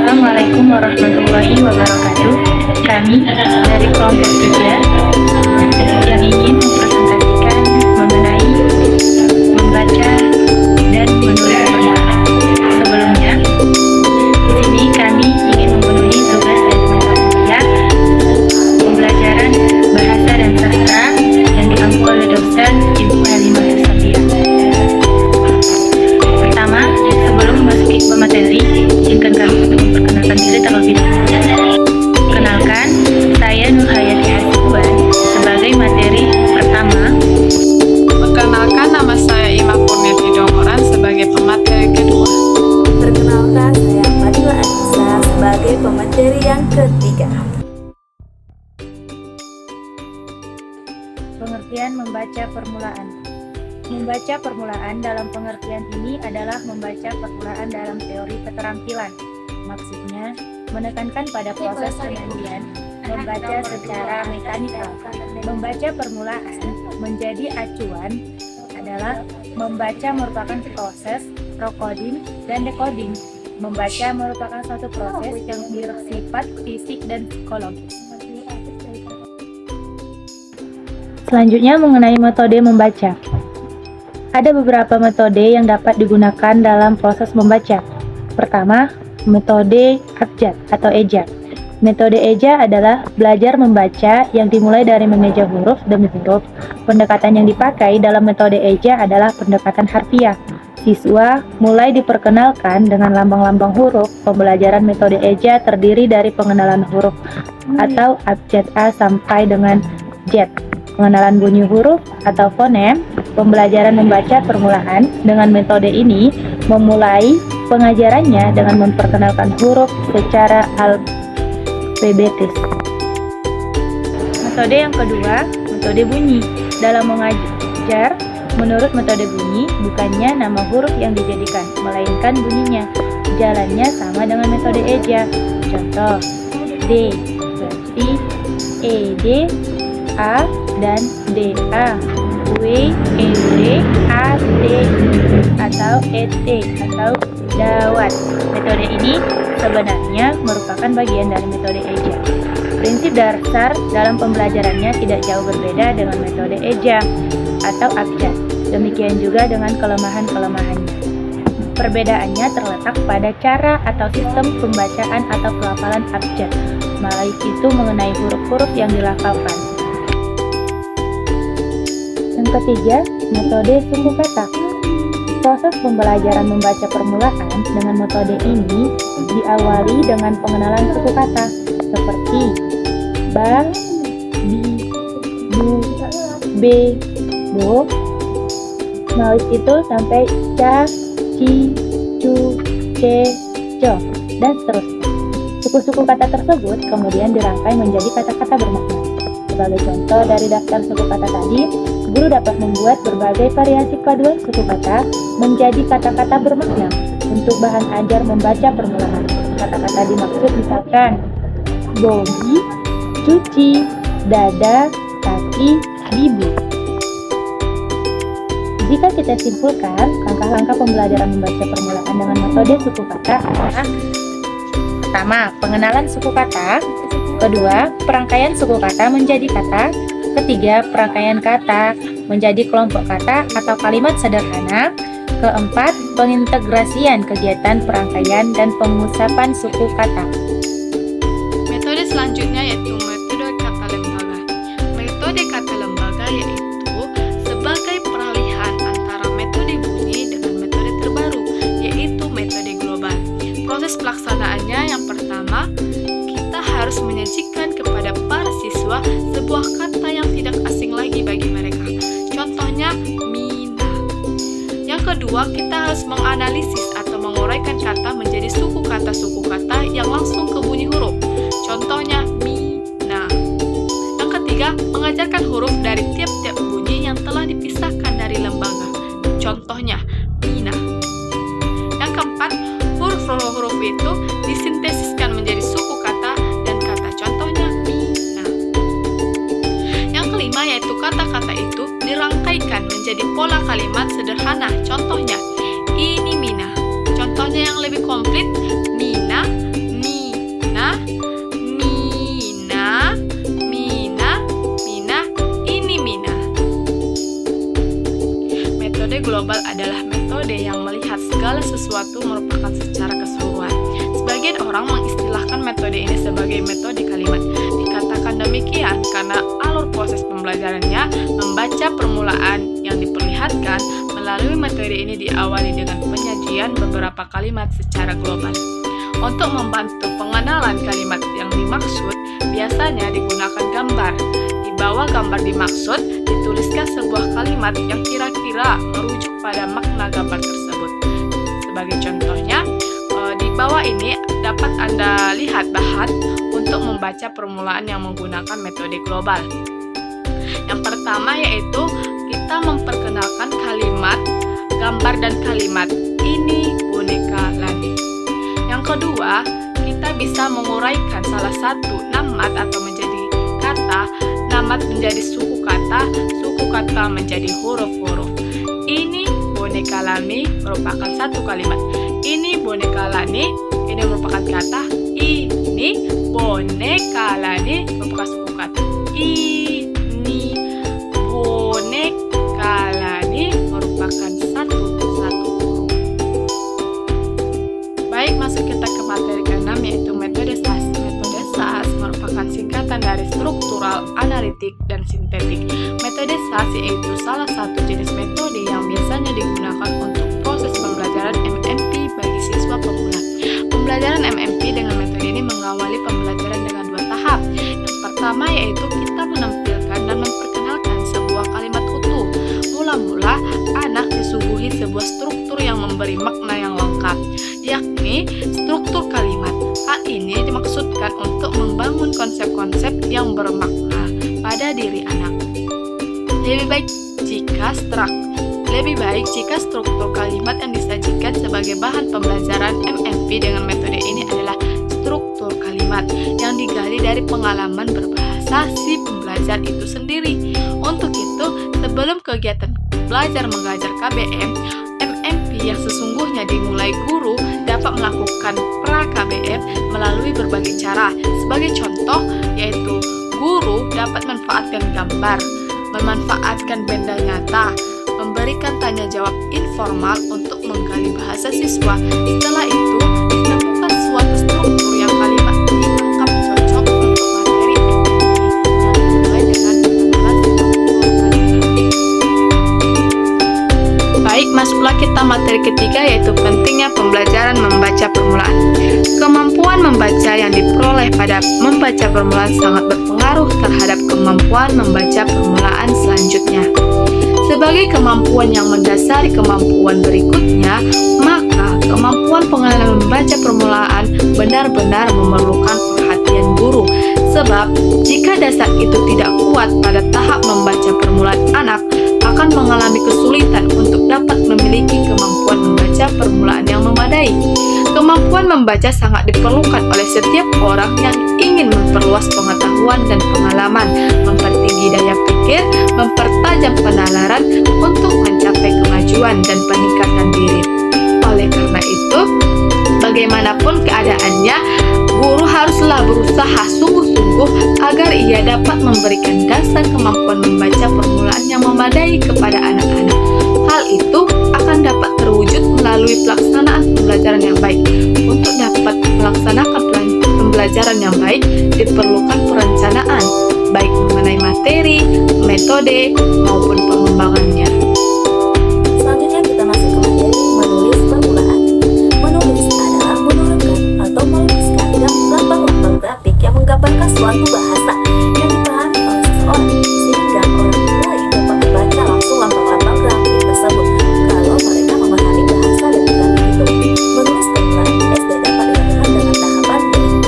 Assalamualaikum warahmatullahi wabarakatuh. Kami dari kelompok 3 yang ingin mempresentasikan mengenai membaca dan menulis permulaan. Sebelumnya, di sini kami ingin memenuhi tugas dari metodologi pembelajaran bahasa dan sastra yang diampu oleh dosen Ibu Halimah Safia. Pertama, sebelum memasuki pemateri, izinkan kami untuk memperkenalkan diri terlebih dahulu. Kenalkan, saya Nur Hayati Hasibuan sebagai materi pertama. Perkenalkan, nama saya Ima Kurniati Dongoran sebagai pemateri kedua. Perkenalkan, saya Fadila Anissa sebagai pemateri yang ketiga. Pengertian membaca permulaan. Membaca permulaan dalam pengertian ini adalah membaca permulaan dalam teori keterampilan. Maksudnya, menekankan pada proses pengertian membaca secara mekanikal. Membaca permulaan menjadi acuan adalah membaca merupakan proses procoding dan decoding. Membaca merupakan suatu proses yang bersifat fisik dan psikologis. Selanjutnya mengenai metode membaca. Ada beberapa metode yang dapat digunakan dalam proses membaca. Pertama, metode abjad atau eja. Metode eja adalah belajar membaca yang dimulai dari memeja huruf demi huruf. Pendekatan yang dipakai dalam metode eja adalah pendekatan harfiah. Siswa mulai diperkenalkan dengan lambang-lambang huruf. Pembelajaran metode eja terdiri dari pengenalan huruf atau abjad A sampai dengan Z. Pengenalan bunyi huruf atau fonem. Pembelajaran membaca permulaan dengan metode ini memulai pengajarannya dengan memperkenalkan huruf secara alfabetis. Metode yang kedua, metode bunyi. Dalam mengajar, menurut metode bunyi, bukannya nama huruf yang dijadikan, melainkan bunyinya. Jalannya sama dengan metode eja. Contoh, D berarti ED, A dan DA, W, ED, AD, atau ET, atau dawat. Metode ini sebenarnya merupakan bagian dari metode eja. Prinsip dasar dalam pembelajarannya tidak jauh berbeda dengan metode eja atau abjad. Demikian juga dengan kelemahan-kelemahannya. Perbedaannya terletak pada cara atau sistem pembacaan atau pelafalan abjad, yaitu mengenai huruf-huruf yang dilafalkan. Yang ketiga, metode suku kata. Proses pembelajaran membaca permulaan dengan metode ini diawali dengan pengenalan suku kata seperti ba, bi, bu, be, bo. Melalui itu sampai ca, ci, cu, ce, co, dan seterusnya. Suku-suku kata tersebut kemudian dirangkai menjadi kata-kata bermakna. Sebagai contoh dari daftar suku kata tadi, guru dapat membuat berbagai variasi paduan suku kata menjadi kata-kata bermakna untuk bahan ajar membaca permulaan. Kata-kata dimaksud misalkan bogi, cuci, dada, kaki, bibi. Jika kita simpulkan, langkah-langkah pembelajaran membaca permulaan dengan metode suku kata adalah: pertama, pengenalan suku kata. Kedua, perangkaian suku kata menjadi kata. Ketiga, perangkaian kata menjadi kelompok kata atau kalimat sederhana. Keempat, pengintegrasian kegiatan perangkaian dan pengusapan suku kata. Metode selanjutnya yaitu metode kata lembaga. Metode kata lembaga yaitu sebagai peralihan antara metode bunyi dengan metode terbaru, yaitu metode global. Proses pelaksanaannya yang pertama, kita harus menyajikan kepada para siswa sebuah kata yang tidak asing lagi bagi mereka. Contohnya, mina. Yang kedua, kita harus menganalisis atau menguraikan kata menjadi suku kata yang langsung ke bunyi huruf. Contohnya, mina. Yang ketiga, mengajarkan huruf dari tiap-tiap bunyi yang telah dipisahkan dari lembaga. Contohnya, mina. Yang keempat, huruf-huruf itu disintesiskan menjadi suku kata dan kata. Contohnya, mina. Yang kelima, yaitu kata-kata itu dirangkaikan menjadi pola kalimat sederhana. Contohnya, ini mina. Contohnya yang lebih komplit, mina, Melalui metode ini diawali dengan penyajian beberapa kalimat secara global. Untuk membantu pengenalan kalimat yang dimaksud, biasanya digunakan gambar. Di bawah gambar dimaksud, dituliskan sebuah kalimat yang kira-kira merujuk pada makna gambar tersebut. Sebagai contohnya, di bawah ini dapat Anda lihat bahan untuk membaca permulaan yang menggunakan metode global. Yang pertama yaitu kita memperkenalkan kalimat, gambar dan kalimat. Ini boneka Lani. Yang kedua, kita bisa menguraikan salah satu namat atau menjadi kata, namat menjadi suku kata menjadi huruf-huruf. Ini boneka Lani merupakan satu kalimat. Ini boneka Lani, ini merupakan kata. Ini boneka Lani merupakan suku kata. Ini boneka Lani merupakan satu huruf. Baik, masuk kita ke materi ke-6 yaitu metode SAS. Metode SAS merupakan singkatan dari struktural, analitik, dan sintetik. Metode SAS yaitu salah satu jenis metode yang biasanya digunakan untuk proses pembelajaran MMP bagi siswa pemula. Pembelajaran MMP dengan metode ini mengawali pembelajaran dengan dua tahap. Yang pertama yaitu kita menampilkan dan memperkenalkan sebuah kalimat utuh. Mula-mula, anak disuguhi sebuah struktur yang memberi makna yang lengkap, yakni struktur kalimat. Hal ini dimaksudkan untuk membangun konsep-konsep yang bermakna pada diri anak. Lebih baik jika struktur kalimat yang disajikan sebagai bahan pembelajaran MMP dengan metode ini adalah struktur kalimat yang digali dari pengalaman berbahasa si pembelajar itu sendiri. Untuk itu, sebelum kegiatan belajar mengajar KBM, MMP yang sesungguhnya dimulai guru dapat melakukan pra-KBM melalui berbagai cara. Sebagai contoh, yaitu guru dapat memanfaatkan gambar, memanfaatkan benda nyata, memberikan tanya jawab informal untuk menggali bahasa siswa. Setelah itu, ditemukan suatu struktur yang kalimat ditangkap cocok untuk materi MMP yang dimulai dengan pengenalan struktur kalimat. Baik, masuklah kita materi ketiga yaitu pentingnya pembelajaran membaca permulaan. Kemampuan membaca yang diperoleh pada membaca permulaan sangat berpengaruh terhadap kemampuan membaca permulaan selanjutnya. Sebagai kemampuan yang mendasari kemampuan berikutnya, maka kemampuan pengenalan membaca permulaan benar-benar memerlukan perhatian guru. Sebab, jika dasar itu tidak kuat pada tahap membaca permulaan, anak akan mengalami kesulitan untuk dapat memiliki kemampuan membaca permulaan yang memadai. Kemampuan membaca sangat diperlukan oleh setiap orang yang ingin memperluas pengetahuan dan pengalaman, mempertinggi daya pikir, mempertajam penalaran untuk mencapai kemajuan dan peningkatan diri. Oleh karena itu, bagaimanapun keadaannya, guru haruslah berusaha sungguh-sungguh agar ia dapat memberikan dasar kemampuan membaca permulaan yang memadai kepada anak-anak. Hal itu akan dapat terwujud melalui pelaksanaan pembelajaran yang baik. Untuk dapat melaksanakan pembelajaran yang baik, diperlukan perencanaan, baik mengenai materi, metode, maupun pengembangannya. Selanjutnya kita masuk ke materi menulis permulaan. Menulis adalah menurunkan atau menuliskan dengan lambang-lambang grafik yang menggambarkan suatu bahasa yang dipahami oleh seseorang, sehingga orang mulai dapat membaca langsung lambang-lambang grafik tersebut kalau mereka memahami bahasa dan grafik itu. Menulis permulaan SD dapat dilakukan dengan tahapan berikut.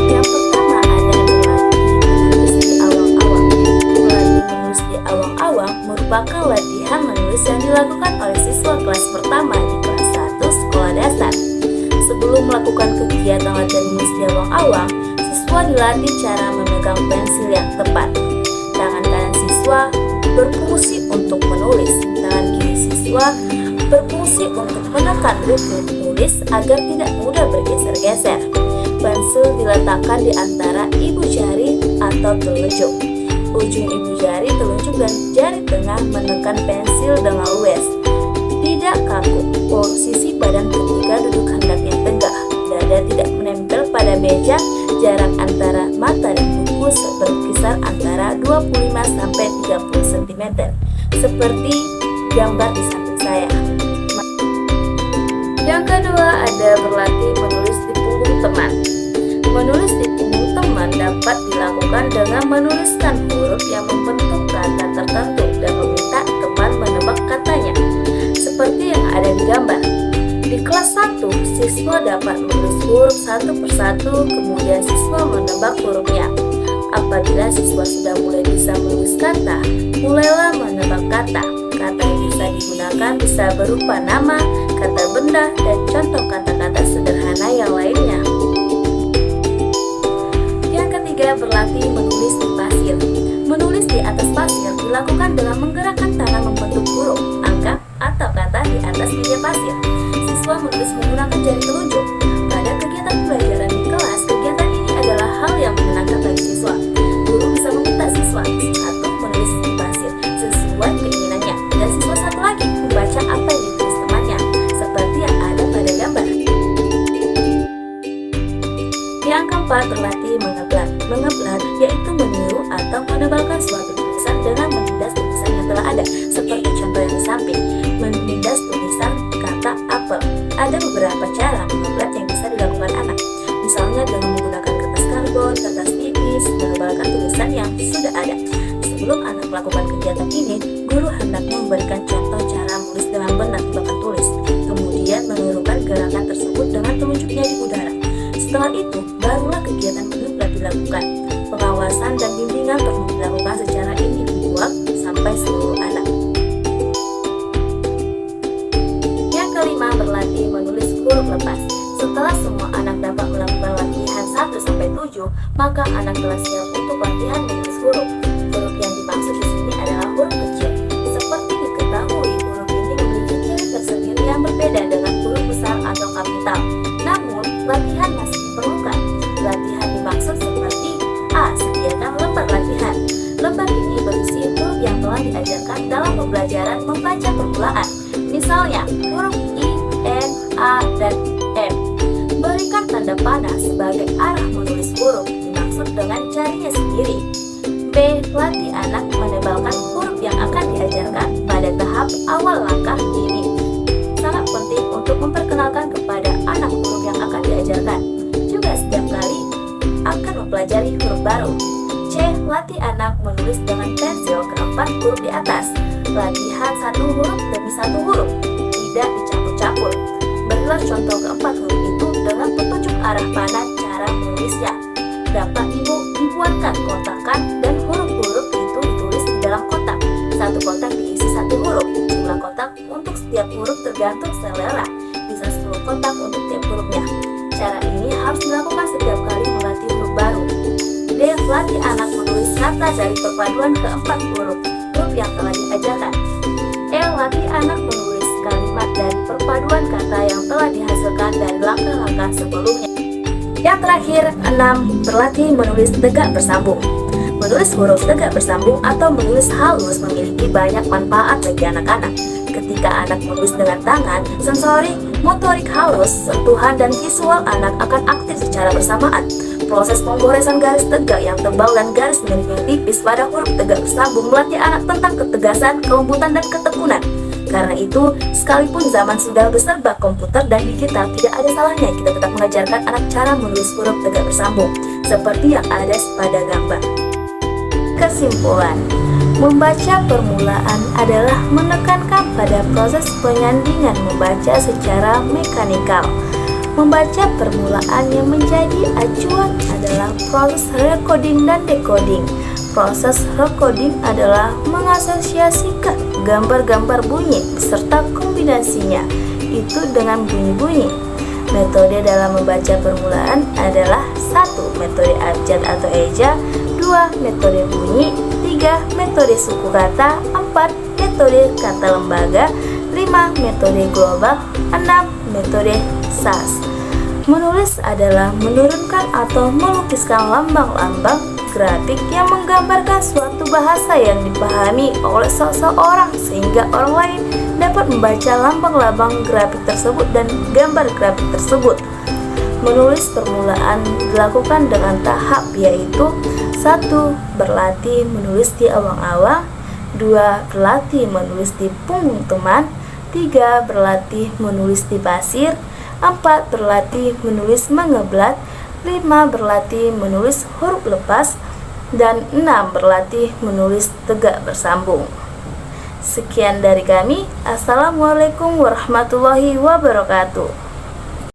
Yang pertama ada menulis di awang-awang. Menulis di awang-awang merupakan latihan menulis yang dilakukan oleh siswa kelas pertama di kelas 1 sekolah dasar. Sebelum melakukan kegiatan latihan menulis di awang-awang, siswa dilatih cara memegang pensil yang tepat. Tangan kanan siswa berfungsi untuk menulis, tangan kiri siswa berfungsi untuk menekan buku tulis agar tidak mudah bergeser-geser. Pensil diletakkan di antara ibu jari atau telunjuk. Ujung ibu jari, telunjuk, dan jari tengah menekan pensil dengan luwes. Tidak kaku. Posisi badan ketika duduk hendaknya tegak. Dada tidak menempel pada meja. Jarak antara mata dan buku berkisar antara 25 sampai 30 cm. Seperti gambar di samping saya. Yang kedua ada berlatih menulis di punggung teman. Menulis di punggung teman dapat dilakukan dengan menuliskan huruf yang membentuk kata tertentu dan meminta teman menebak katanya, seperti yang ada di gambar. Di kelas 1, siswa dapat menulis huruf satu persatu, kemudian siswa menebak hurufnya. Apabila siswa sudah mulai bisa menulis kata, mulailah menebak kata. Kata yang bisa digunakan bisa berupa nama, kata benda, dan contoh kata-kata sederhana yang lainnya. Yang ketiga, berlatih menulis di pasir. Menulis di atas pasir dilakukan dengan menggerakkan tangan membentuk huruf, angka, atau kata di atas meja pasir. Siswa menulis menggunakan jari telunjuk. Pada kegiatan pelajaran di kelas, kegiatan ini adalah hal yang menyenangkan bagi siswa. Guru bisa meminta siswa satu menulis di pasir sesuai keinginannya, dan siswa satu lagi membaca apa yang ditulis temannya, seperti yang ada pada gambar. Yang keempat, berlatih mengeblat. Mengeblat yaitu meniru atau menebalkan suatu tulisan dengan menindas tulisan yang telah ada, seperti contoh yang di samping. Menindas tulisan kata apel. Ada beberapa cara mengeblat yang bisa dilakukan anak, misalnya dengan menggunakan kertas karbon, kertas tipis, menebalkan tulisan yang sudah ada. Sebelum anak melakukan kegiatan ini, guru hendaknya memberikan contoh cara menulis dengan benar di papan tulis, kemudian menirukan gerakan tersebut dengan telunjuknya di udara. Setelah itu, barulah kegiatan mengeblat dilakukan. Pengawasan dan bimbingan perlu dilakukan secara individual sampai seluruh anak. Yang kelima, berlatih menulis huruf lepas. Setelah semua anak dapat melakukan latihan 1-7, maka anak telah siap untuk latihan menulis huruf. Huruf yang dimaksud di sini adalah huruf kecil. Seperti diketahui, huruf ini memiliki ciri tersendiri yang berbeda dengan huruf besar atau kapital. Namun, latihan masih diperlukan. Latihan dimaksud seperti A. Sediakan lembar latihan. Lembar ini berisi huruf yang telah diajarkan dalam pembelajaran membaca permulaan. Misalnya, huruf I, N, A, dan M. Berikan tanda panah sebagai arah menulis huruf, dimaksud dengan jarinya sendiri. B. Latih anak menebalkan huruf yang akan diajarkan pada tahap awal langkah ini. Sangat penting untuk memperkenalkan kepada anak huruf yang akan diajarkan. Juga setiap kali akan mempelajari huruf baru. C. Latih anak menulis dengan pensil keempat huruf di atas. Latihan satu huruf demi satu huruf, tidak dicampur-campur. Berilah contoh keempat huruf itu dengan petunjuk arah panah cara menulisnya. Dapat dibuatkan kotakan dan huruf-huruf itu ditulis di dalam kotak. Satu kotak diisi satu huruf. Jumlah kotak untuk setiap huruf tergantung selera. Bisa 10 kotak untuk tiap hurufnya. Cara ini harus dilakukan setiap kali melatih huruf baru. D. Latih anak menulis kata dari perpaduan keempat huruf yang telah diajarkan. E. Latih anak menulis kalimat dari perpaduan kata yang telah dihasilkan dari langkah-langkah sebelumnya. Yang terakhir, 6. Berlatih menulis tegak bersambung. Menulis huruf tegak bersambung atau menulis halus memiliki banyak manfaat bagi anak-anak. Ketika anak menulis dengan tangan, sensorik, motorik halus, sentuhan, dan visual anak akan aktif secara bersamaan. Proses pemgoresan garis tegak yang tebal dan garis miring yang tipis pada huruf tegak bersambung melatih anak tentang ketegasan, kelembutan, dan ketekunan. Karena itu, sekalipun zaman sudah berserba komputer dan digital, tidak ada salahnya kita tetap mengajarkan anak cara menulis huruf tegak bersambung, seperti yang ada pada gambar. Kesimpulan, membaca permulaan adalah menekankan pada proses penyandingan membaca secara mekanikal. Membaca permulaan yang menjadi acuan adalah proses recoding dan decoding. Proses recoding adalah mengasosiasikan gambar-gambar bunyi beserta kombinasinya itu dengan bunyi-bunyi. Metode dalam membaca permulaan adalah 1. Metode abjad atau eja, 2. Metode bunyi, 3. Metode suku kata, 4. Metode kata lembaga, 5. Metode global, 6. Metode SAS. Menulis adalah menurunkan atau melukiskan lambang-lambang grafik yang menggambarkan suatu bahasa yang dipahami oleh seseorang sehingga orang lain dapat membaca lambang-lambang grafik tersebut dan gambar grafik tersebut. Menulis permulaan dilakukan dengan tahap yaitu 1. Berlatih menulis di awang-awang, 2. Berlatih menulis di punggung teman. 3. Berlatih menulis di pasir. 4. Berlatih menulis mengeblat. 5. Berlatih menulis huruf lepas. Dan 6. Berlatih menulis tegak bersambung. Sekian dari kami. Assalamualaikum warahmatullahi wabarakatuh.